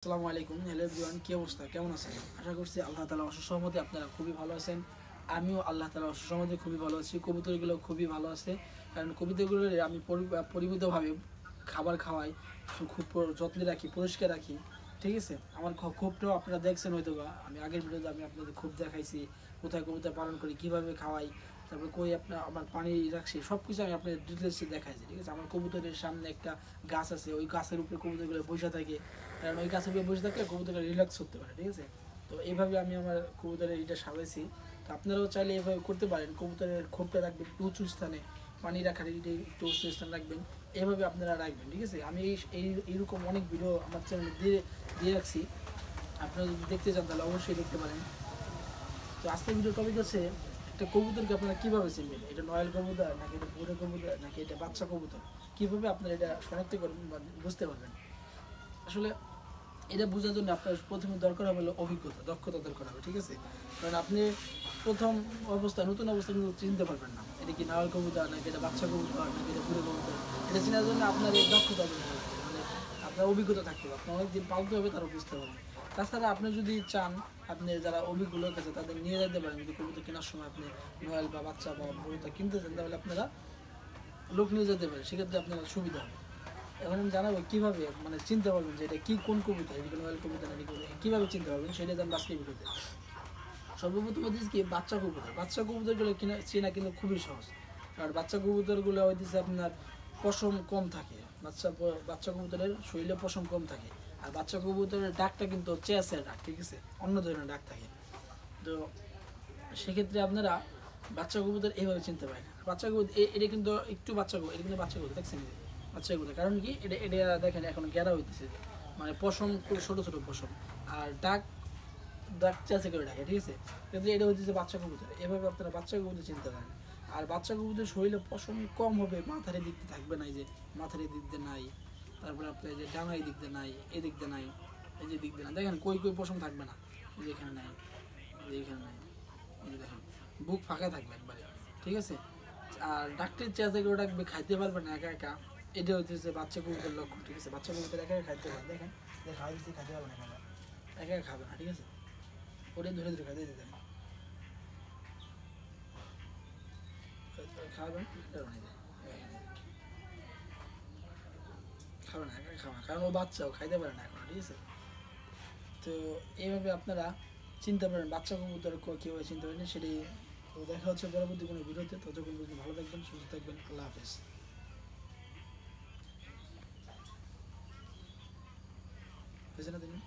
আসসালামু আলাইকুম। Hello everyone, কি অবস্থা, কেমন আছেন? আশা করছি আল্লাহ তাআলার অশেষ রহমতে আপনারা খুবই ভালো আছেন। আমিও আল্লাহ তাআলার অশেষ রহমতে খুবই ভালো আছি। কবুতরগুলো খুবই ভালো আছে, কারণ কবুতরগুলো আমি পরিমিতভাবে খাবার খাওয়াই, খুব যত্নে রাখি, পরিষ্কার রাখি। ঠিক আছে, আমার খোপটাও আপনারা দেখছেন হয়তো বা, আমি আগের ভিডিওতে আমি আপনাদের খোপ দেখাইছি, কোথায় কবুতর পালন করি, কীভাবে খাওয়াই, তারপরে কই আমার পানি রাখছি, সব কিছু আমি আপনাদের ডিটেলসে দেখাইছি। ঠিক আছে, আমার কবুতরের সামনে একটা গাছ আছে, ওই গাছের উপরে কবুতরগুলো বসে থাকে, কারণ ওই গাছের উপরে বসে থাকলে কবুতরটা রিল্যাক্স করতে পারে। ঠিক আছে, তো এইভাবে আমি আমার কবুতরের এটা সাজাইছি। তো আপনারাও চাইলে এইভাবে করতে পারেন। কবুতরের খোপটা রাখবেন একটু উঁচু স্থানে, পানি রাখার একটু উঁচু স্থানে রাখবেন, এইভাবে আপনারা রাখবেন। ঠিক আছে, আমি এইরকম অনেক ভিডিও আমার চ্যানেলে দিয়ে রাখছি, আপনারা যদি দেখতে চান তাহলে অবশ্যই দেখতে পারেন। তো আজকের ভিডিও টপিক হচ্ছে, একটা কবুতরকে আপনারা কীভাবে চিনবেন, এটা নয়াল কবুতর নাকি এটা বুড়ো কবুতর নাকি এটা বাচ্চা কবুতর, কীভাবে আপনারা এটা শনাক্ত করবেন বা বুঝতে পারবেন। আসলে এটা বোঝার জন্য আপনার প্রথমে দরকার হবে অভিজ্ঞতা, দক্ষতা দরকার হবে। ঠিক আছে, কারণ আপনি প্রথম অবস্থায়, নতুন অবস্থায় কিন্তু চিনতে পারবেন না এটা কি নয়াল কবুতর নাকি এটা বাচ্চা কবুতর নাকি এটা বুড়ো কবুতর। এটা চেনার জন্য আপনার এই দক্ষতা মানে আপনার অভিজ্ঞতা থাকতে হবে, আপনার অনেকদিন পালতে হবে, তারা বুঝতে পারবেন। তাছাড়া আপনি যদি চান, আপনি যারা অভিজ্ঞ লোক আছে তাদের নিয়ে যেতে পারেন। যদি কবুতর কেনার সময় আপনি নয়াল বা বাচ্চা বা বুড়োটা কিনতে চান, তাহলে আপনারা লোক নিয়ে যেতে পারেন, সেক্ষেত্রে আপনার সুবিধা হবে। এখন আমি জানাবো কীভাবে মানে চিনতে পারবেন যে এটা কী, কোন কবুতর, এটা নয়াল কবুতর নাকি কীভাবে চিনতে পারবেন সেটা জানবো আজকের ভিডিওতে। সর্বপ্রথম হচ্ছে কি, বাচ্চা কবুতর। বাচ্চা কবুতরগুলো চেনা কিন্তু খুবই সহজ, কারণ বাচ্চা কবুতরগুলো হইতেছে আপনার পশম কম থাকে। বাচ্চা কবুতরের শরীরে পশম কম থাকে, আর বাচ্চা কবুতরের ডাকটা কিন্তু চেঁচের ডাক। ঠিক আছে, অন্য ধরনের ডাক থাকে। তো সেক্ষেত্রে আপনারা বাচ্চা কবুতর এইভাবে চিনতে পারেন। বাচ্চা কবুতর এটা কিন্তু একটু বাচ্চা কবুতর, এটা কিন্তু বাচ্চা কবুতর দেখছেন, বাচ্চা কবুতর। কারণ কি, এটা এটা দেখেন এখন গেরা হইতেছে, মানে পশম খুব ছোটো ছোটো পশম, আর ডাক ডাক চেঁচে করে ডাকে। ঠিক আছে, কিন্তু এটা হচ্ছে বাচ্চা কবুতর। এভাবে আপনারা বাচ্চা কবুতর চিনতে পারেন। আর বাচ্চা কবুতর শরীরে পশম কম হবে, মাথার দিক দিয়ে থাকবে না, এই যে মাথার দিক দিয়ে নাই, তারপরে আপনার এই যে ডাঙাই দিক দিয়ে নাই, এদিক দিয়ে নাই, এই যে দিক দিয়ে না, দেখেন কই কই পশম থাকবে না, এই যে এখানে নাই, এই যে এখানে নাই, এই যে দেখেন বুক ফাঁকা থাকবে একবারে। ঠিক আছে, আর ডাক্তার চেঁচে করে ডাকবে, খাইতে পারবে না একা একা, এটা হচ্ছে বাচ্চা কবুতরের লক্ষণ। ঠিক আছে, বাচ্চা কবুতর একা একা খাইতে পারবে, দেখেন খাওয়া দিচ্ছে, খাইতে পারবে না, একা একা খাবে না। ঠিক আছে, ওটাই ধরে ধরে খাইতে দিতে খাওয়াবেন, খাবে না, একা খাওয়া, কারণ ও বাচ্চাও খাইতে পারে না এখন। ঠিক আছে, তো এইভাবে আপনারা চিনতে পারেন বাচ্চা কবুতর কীভাবে চিনতে পারেন সেটি। তো দেখা হচ্ছে পরবর্তী কোনো ভিডিওতে। ততক্ষণ পর্যন্ত ভালো থাকবেন, সুস্থ থাকবেন, আল্লাহ হাফেজ। হয়েছে না তুমি?